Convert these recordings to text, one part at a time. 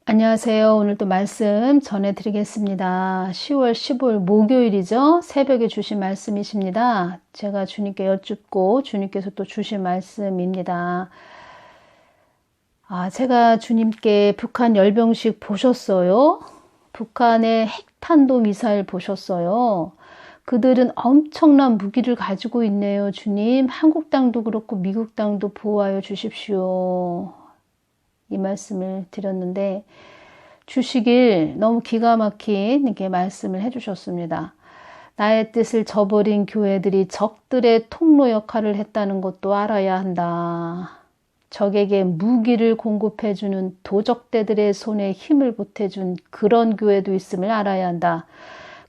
안녕하세요. 오늘도 말씀 전해드리겠습니다. 10월 15일 목요일이죠. 새벽에 주신 말씀이십니다. 제가 주님께 여쭙고 주님께서 또 주신 말씀입니다. 제가 주님께 북한 열병식 보셨어요? 북한의 핵탄도 미사일 보셨어요? 그들은 엄청난 무기를 가지고 있네요. 주님, 한국 땅도 그렇고 미국 땅도 보호하여 주십시오. 이 말씀을 드렸는데 주시길 너무 기가 막힌 이렇게 말씀을 해주셨습니다. 나의 뜻을 저버린 교회들이 적들의 통로 역할을 했다는 것도 알아야 한다. 적에게 무기를 공급해주는 도적대들의 손에 힘을 보태준 그런 교회도 있음을 알아야 한다.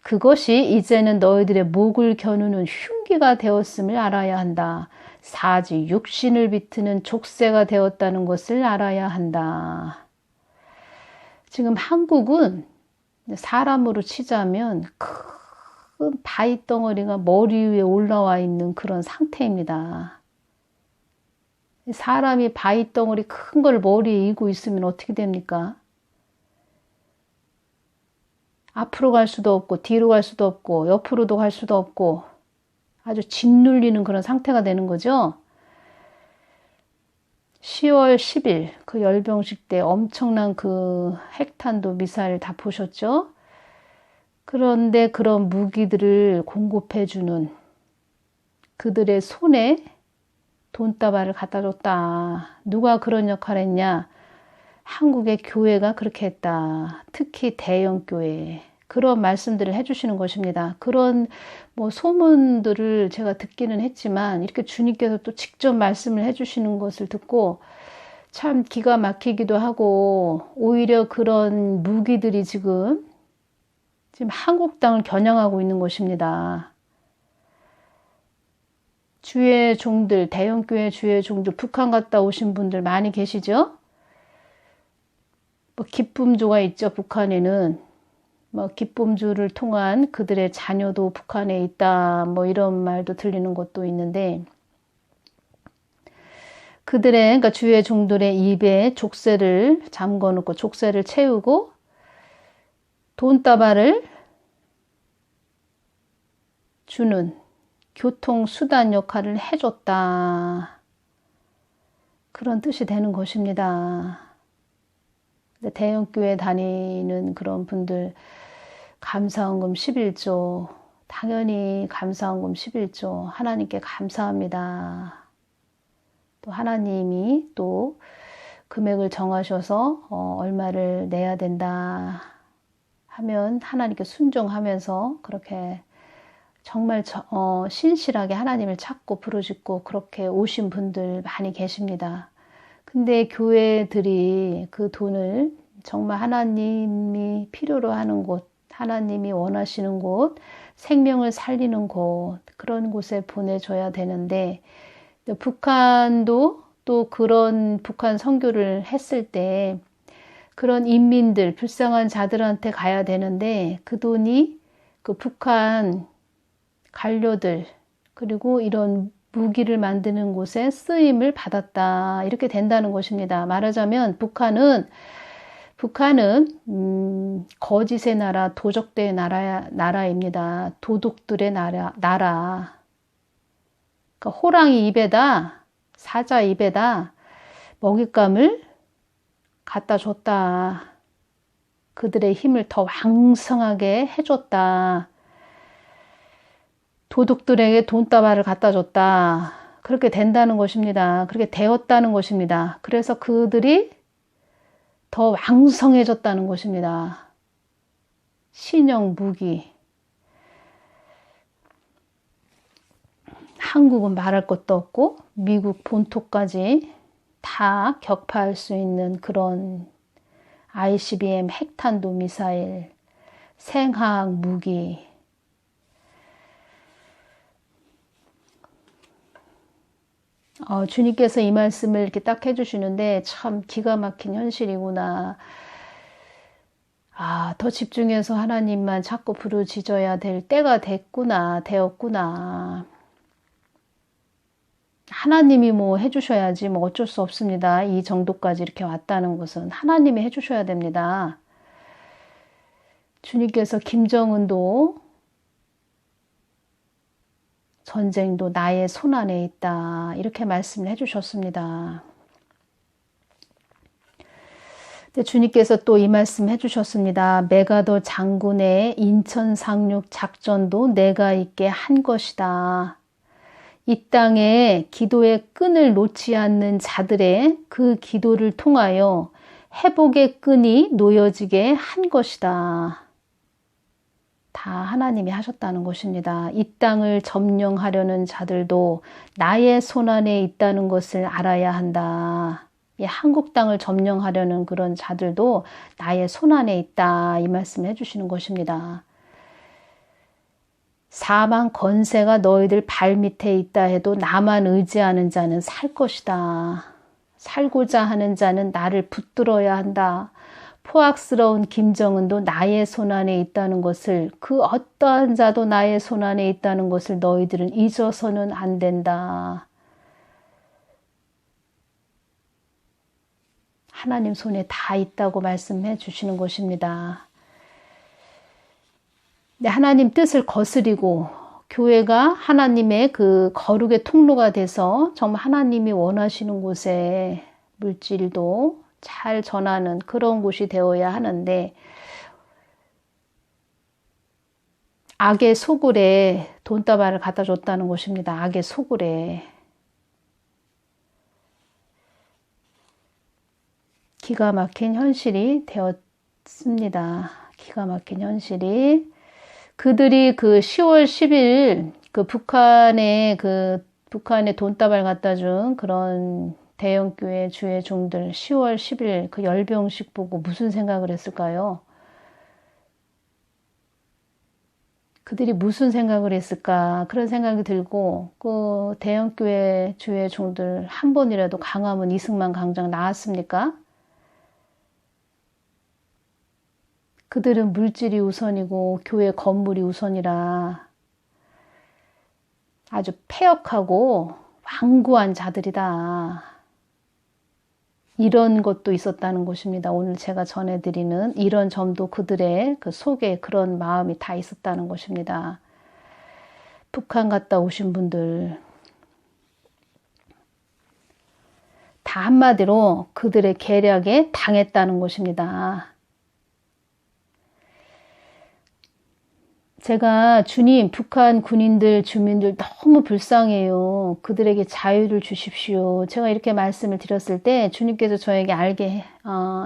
그것이 이제는 너희들의 목을 겨누는 흉기가 되었음을 알아야 한다. 사지 육신을 비트는 족쇄가 되었다는 것을 알아야 한다. 지금 한국은 사람으로 치자면 큰 바위 덩어리가 머리 위에 올라와 있는 그런 상태입니다. 사람이 바위 덩어리 큰 걸 머리에 이고 있으면 어떻게 됩니까? 앞으로 갈 수도 없고 뒤로 갈 수도 없고 옆으로도 갈 수도 없고 아주 짓눌리는 그런 상태가 되는 거죠. 10월 10일 그 열병식 때 엄청난 그 핵탄도 미사일 다 보셨죠? 그런데 그런 무기들을 공급해주는 그들의 손에 돈다발을 갖다 줬다. 누가 그런 역할을 했냐? 한국의 교회가 그렇게 했다. 특히 대형 교회. 그런 말씀들을 해주시는 것입니다. 그런 소문들을 제가 듣기는 했지만 이렇게 주님께서 또 직접 말씀을 해주시는 것을 듣고 참 기가 막히기도 하고 오히려 그런 무기들이 지금 한국 땅을 겨냥하고 있는 것입니다. 주의 종들, 대형교회 주의 종들, 북한 갔다 오신 분들 많이 계시죠? 기쁨조가 있죠, 북한에는. 기쁨주를 통한 그들의 자녀도 북한에 있다, 이런 말도 들리는 것도 있는데, 그러니까 주의 종들의 입에 족쇄를 잠궈 놓고 족쇄를 채우고 돈다발을 주는 교통수단 역할을 해줬다. 그런 뜻이 되는 것입니다. 대형교회 다니는 그런 분들 감사헌금 11조, 당연히 감사헌금 11조, 하나님께 감사합니다. 또 하나님이 또 금액을 정하셔서 얼마를 내야 된다 하면 하나님께 순종하면서 그렇게 정말 신실하게 하나님을 찾고 부르짖고 그렇게 오신 분들 많이 계십니다. 근데 교회들이 그 돈을 정말 하나님이 필요로 하는 곳, 하나님이 원하시는 곳, 생명을 살리는 곳, 그런 곳에 보내줘야 되는데, 북한도 또 그런 북한 선교를 했을 때 그런 인민들, 불쌍한 자들한테 가야 되는데 그 돈이 그 북한 관료들, 그리고 이런 무기를 만드는 곳에 쓰임을 받았다. 이렇게 된다는 것입니다. 말하자면 북한은 거짓의 나라, 도적들의 나라입니다. 도둑들의 나라. 그러니까 호랑이 입에다, 사자 입에다 먹잇감을 갖다 줬다. 그들의 힘을 더 왕성하게 해줬다. 도둑들에게 돈다발을 갖다 줬다. 그렇게 된다는 것입니다. 그렇게 되었다는 것입니다. 그래서 그들이 더 왕성해졌다는 것입니다. 신형 무기. 한국은 말할 것도 없고 미국 본토까지 다 격파할 수 있는 그런 ICBM 핵탄도 미사일, 생화학 무기. 주님께서 이 말씀을 이렇게 딱 해주시는데 참 기가 막힌 현실이구나. 더 집중해서 하나님만 자꾸 부르짖어야 될 때가 되었구나. 하나님이 뭐 해주셔야지 뭐 어쩔 수 없습니다. 이 정도까지 이렇게 왔다는 것은 하나님이 해주셔야 됩니다. 주님께서 김정은도 전쟁도 나의 손안에 있다 이렇게 말씀을 해주셨습니다. 근데 주님께서 또 이 말씀 해주셨습니다. 메가더 장군의 인천 상륙 작전도 내가 있게 한 것이다. 이 땅에 기도의 끈을 놓지 않는 자들의 그 기도를 통하여 회복의 끈이 놓여지게 한 것이다. 다 하나님이 하셨다는 것입니다. 이 땅을 점령하려는 자들도 나의 손안에 있다는 것을 알아야 한다. 이 한국 땅을 점령하려는 그런 자들도 나의 손안에 있다. 이 말씀을 해주시는 것입니다. 사망 권세가 너희들 발밑에 있다 해도 나만 의지하는 자는 살 것이다. 살고자 하는 자는 나를 붙들어야 한다. 포악스러운 김정은도 나의 손안에 있다는 것을, 그 어떠한 자도 나의 손안에 있다는 것을 너희들은 잊어서는 안 된다. 하나님 손에 다 있다고 말씀해 주시는 것입니다. 근데 하나님 뜻을 거스리고 교회가 하나님의 그 거룩의 통로가 돼서 정말 하나님이 원하시는 곳에 물질도 잘 전하는 그런 곳이 되어야 하는데, 악의 소굴에 돈다발을 갖다 줬다는 것입니다. 악의 소굴에. 기가 막힌 현실이 되었습니다. 기가 막힌 현실이. 그들이 그 10월 10일 그 북한에 돈다발 갖다 준 그런 대형교회 주의 종들 10월 10일 그 열병식 보고 무슨 생각을 했을까요? 그들이 무슨 생각을 했을까? 그런 생각이 들고, 그 대형교회 주의 종들 한 번이라도 강화문 이승만 광장 나왔습니까? 그들은 물질이 우선이고 교회 건물이 우선이라 아주 패역하고 완고한 자들이다. 이런 것도 있었다는 것입니다. 오늘 제가 전해드리는 이런 점도 그들의 그 속에 그런 마음이 다 있었다는 것입니다. 북한 갔다 오신 분들 다 한마디로 그들의 계략에 당했다는 것입니다. 제가 주님, 북한 군인들, 주민들 너무 불쌍해요. 그들에게 자유를 주십시오. 제가 이렇게 말씀을 드렸을 때 주님께서 저에게 알게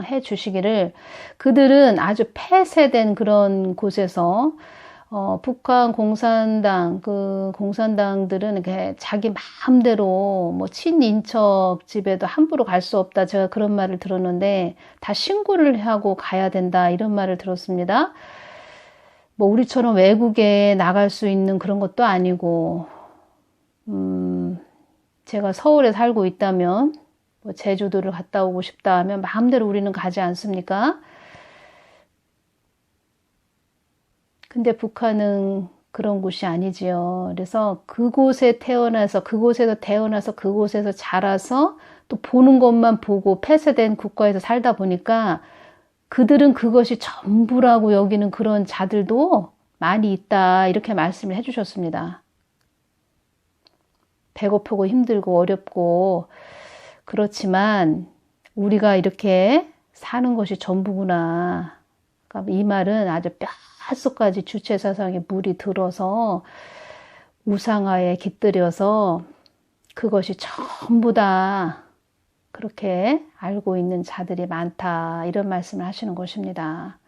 해 주시기를, 그들은 아주 폐쇄된 그런 곳에서 북한 공산당, 그 공산당들은 이렇게 자기 마음대로 뭐 친인척 집에도 함부로 갈 수 없다. 제가 그런 말을 들었는데 다 신고를 하고 가야 된다. 이런 말을 들었습니다. 뭐 우리처럼 외국에 나갈 수 있는 그런 것도 아니고, 제가 서울에 살고 있다면 뭐 제주도를 갔다 오고 싶다 하면 마음대로 우리는 가지 않습니까? 근데 북한은 그런 곳이 아니지요. 그래서 그곳에서 태어나서 그곳에서 자라서 또 보는 것만 보고 폐쇄된 국가에서 살다 보니까 그들은 그것이 전부라고 여기는 그런 자들도 많이 있다. 이렇게 말씀을 해주셨습니다. 배고프고 힘들고 어렵고 그렇지만 우리가 이렇게 사는 것이 전부구나. 그러니까 이 말은 아주 뼛속까지 주체사상에 물이 들어서 우상화에 깃들여서 그것이 전부다. 그렇게 알고 있는 자들이 많다. 이런 말씀을 하시는 것입니다.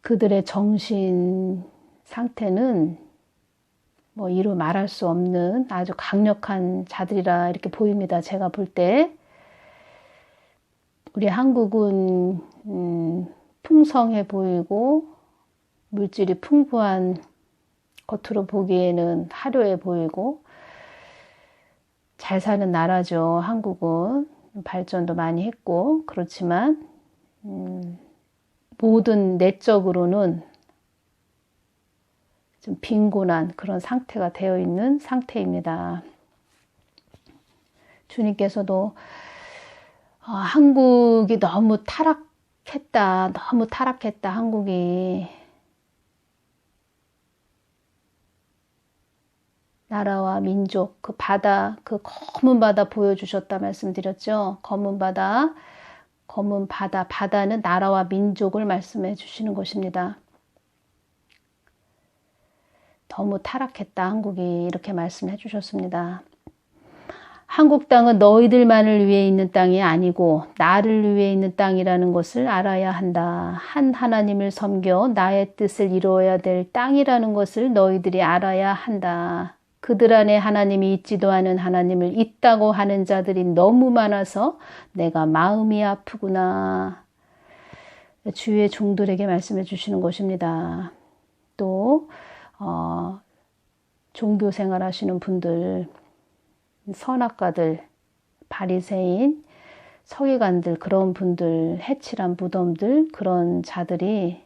그들의 정신 상태는 뭐 이루 말할 수 없는 아주 강력한 자들이라 이렇게 보입니다. 제가 볼 때. 우리 한국은 풍성해 보이고 물질이 풍부한, 겉으로 보기에는 화려해 보이고 잘 사는 나라죠. 한국은 발전도 많이 했고 그렇지만 모든 내적으로는 좀 빈곤한 그런 상태가 되어 있는 상태입니다. 주님께서도 한국이 너무 타락했다. 너무 타락했다. 한국이. 나라와 민족, 그 바다, 그 검은 바다 보여주셨다 말씀드렸죠. 검은 바다, 검은 바다, 바다는 나라와 민족을 말씀해 주시는 것입니다. 너무 타락했다 한국이 이렇게 말씀해 주셨습니다. 한국 땅은 너희들만을 위해 있는 땅이 아니고 나를 위해 있는 땅이라는 것을 알아야 한다. 한 하나님을 섬겨 나의 뜻을 이루어야 될 땅이라는 것을 너희들이 알아야 한다. 그들 안에 하나님이 있지도 않은 하나님을 있다고 하는 자들이 너무 많아서 내가 마음이 아프구나. 주의 종들에게 말씀해 주시는 것입니다. 또 종교 생활하시는 분들, 선악가들, 바리새인, 서기관들, 그런 분들, 해칠한 무덤들, 그런 자들이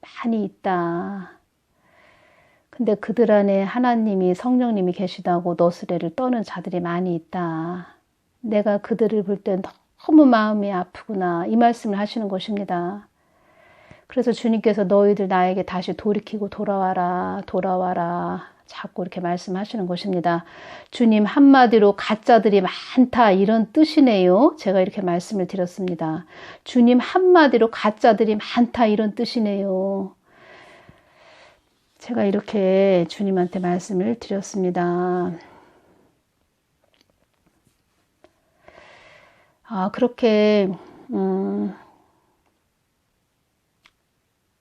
많이 있다. 근데 그들 안에 하나님이, 성령님이 계시다고 너스레를 떠는 자들이 많이 있다. 내가 그들을 볼 때 너무 마음이 아프구나. 이 말씀을 하시는 것입니다. 그래서 주님께서 너희들 나에게 다시 돌이키고 돌아와라, 돌아와라. 자꾸 이렇게 말씀하시는 것입니다. 주님 한마디로 가짜들이 많다 이런 뜻이네요. 제가 이렇게 말씀을 드렸습니다. 주님 한마디로 가짜들이 많다 이런 뜻이네요. 제가 이렇게 주님한테 말씀을 드렸습니다. 그렇게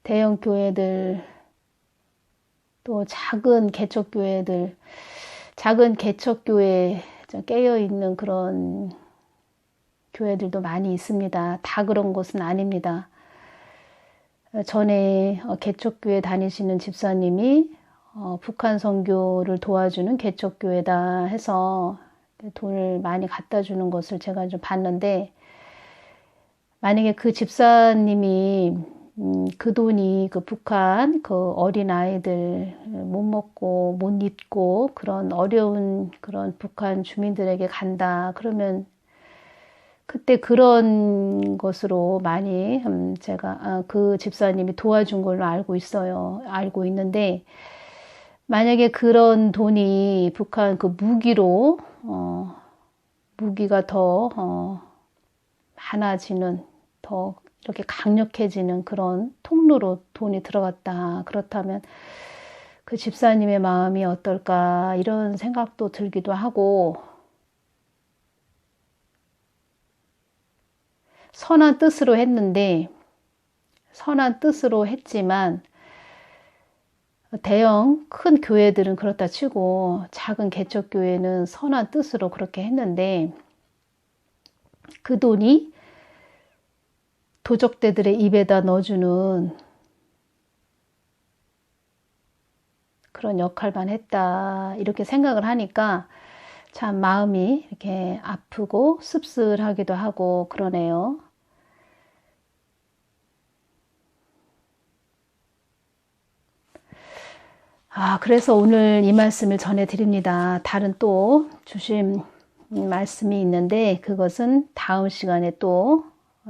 대형 교회들 또 작은 개척교회들, 작은 개척교회 깨어있는 그런 교회들도 많이 있습니다. 다 그런 것은 아닙니다. 전에 개척교회 다니시는 집사님이 북한 선교를 도와주는 개척교회다 해서 돈을 많이 갖다 주는 것을 제가 좀 봤는데, 만약에 그 집사님이 그 돈이 그 북한 그 어린 아이들 못 먹고 못 입고 그런 어려운 그런 북한 주민들에게 간다 그러면 그때 그런 것으로 많이 제가 그 집사님이 도와준 걸로 알고 있어요. 알고 있는데, 만약에 그런 돈이 북한 그 무기로 무기가 더 많아지는, 더 이렇게 강력해지는 그런 통로로 돈이 들어갔다. 그렇다면 그 집사님의 마음이 어떨까 이런 생각도 들기도 하고, 선한 뜻으로 했는데, 선한 뜻으로 했지만 대형 큰 교회들은 그렇다 치고 작은 개척교회는 선한 뜻으로 그렇게 했는데 그 돈이 도적대들의 입에다 넣어주는 그런 역할만 했다 이렇게 생각을 하니까 참 마음이 이렇게 아프고 씁쓸하기도 하고 그러네요. 그래서 오늘 이 말씀을 전해드립니다. 다른 또 주신 말씀이 있는데 그것은 다음 시간에 또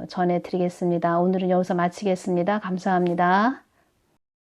전해드리겠습니다. 오늘은 여기서 마치겠습니다. 감사합니다.